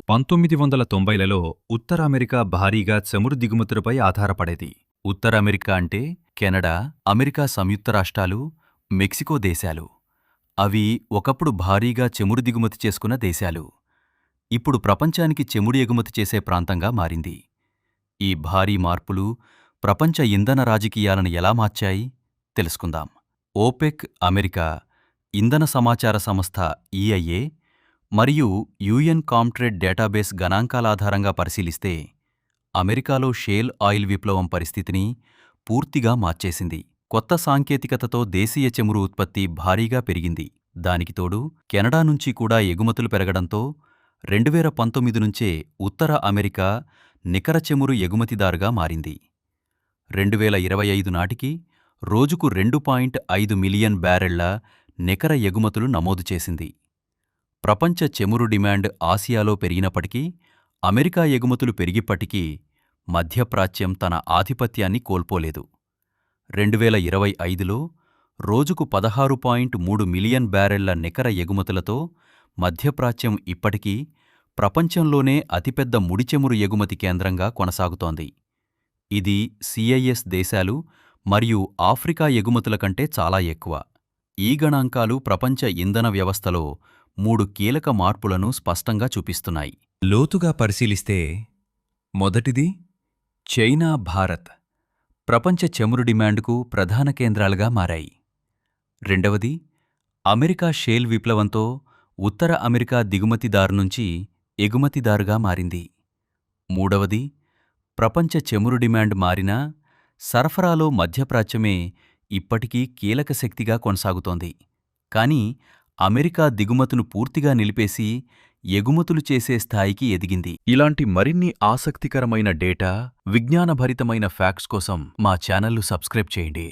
1990లలో ఉత్తర America భారీగా చమురు దిగుమతులపై ఆధారపడేది. ఉత్తర America అంటే కెనడా, అమెరికా సంయుక్త రాష్ట్రాలు, మెక్సికో దేశాలు. అవి ఒకప్పుడు భారీగా చమురు దిగుమతి చేసుకున్న దేశాలు. ఇప్పుడు ప్రపంచానికి చమురు ఎగుమతి చేసే ప్రాంతంగా మారింది. ఈ భారీ మార్పులు ప్రపంచ ఇంధన రాజకీయాలను ఎలా మార్చాయి తెలుసుకుందాం. ఓపెక్ అమెరికా, ఇంధన సమాచార సంస్థ ఈఐఏ మరియు యుఎన్ కామ్ట్రేడ్ డేటాబేస్ గణాంకాలాధారంగా పరిశీలిస్తే అమెరికాలో షేల్ ఆయిల్ విప్లవం పరిస్థితిని పూర్తిగా మార్చేసింది. కొత్త సాంకేతికతతో దేశీయ చమురు ఉత్పత్తి భారీగా పెరిగింది. దానికి తోడు కెనడా నుంచి కూడా ఎగుమతులు పెరగడంతో 2019 నుంచే ఉత్తర అమెరికా నికర చమురు ఎగుమతిదారుగా మారింది. 2025 నాటికి రోజుకు 2.5 మిలియన్ బ్యారెళ్ల నికర ఎగుమతులు నమోదు చేసింది. ప్రపంచ చమురు డిమాండ్ ఆసియాలో పెరిగినప్పటికీ, అమెరికా ఎగుమతులు పెరిగిప్పటికీ మధ్యప్రాచ్యం తన ఆధిపత్యాన్ని కోల్పోలేదు. 2025లో రోజుకు 16.3 మిలియన్ బ్యారెళ్ల నికర ఎగుమతులతో మధ్యప్రాచ్యం ఇప్పటికీ ప్రపంచంలోనే అతిపెద్ద ముడిచమురు ఎగుమతి కేంద్రంగా కొనసాగుతోంది. ఇది సిఐఎస్ దేశాలు మరియు ఆఫ్రికా ఎగుమతుల కంటే చాలా ఎక్కువ. ఈ గణాంకాలు ప్రపంచ ఇంధన వ్యవస్థలో 3 కీలక మార్పులను స్పష్టంగా చూపిస్తున్నాయి. లోతుగా పరిశీలిస్తే మొదటిది చైనా, భారత్ ప్రపంచ చమురు డిమాండ్కు ప్రధాన కేంద్రాలుగా మారాయి. రెండవది అమెరికా షేల్ విప్లవంతో ఉత్తర అమెరికా దిగుమతిదారు నుంచి ఎగుమతిదారుగా మారింది. మూడవది ప్రపంచ చమురు డిమాండ్ మారినా సరఫరాలో మధ్యప్రాచ్యమే ఇప్పటికీ కీలక శక్తిగా కొనసాగుతోంది. కానీ అమెరికా దిగుమతును పూర్తిగా నిలిపేసి ఎగుమతులు చేసే స్థాయికి ఎదిగింది. ఇలాంటి మరిన్ని ఆసక్తికరమైన డేటా, విజ్ఞానభరితమైన ఫ్యాక్ట్స్ కోసం మా ఛానల్ను సబ్స్క్రైబ్ చేయండి.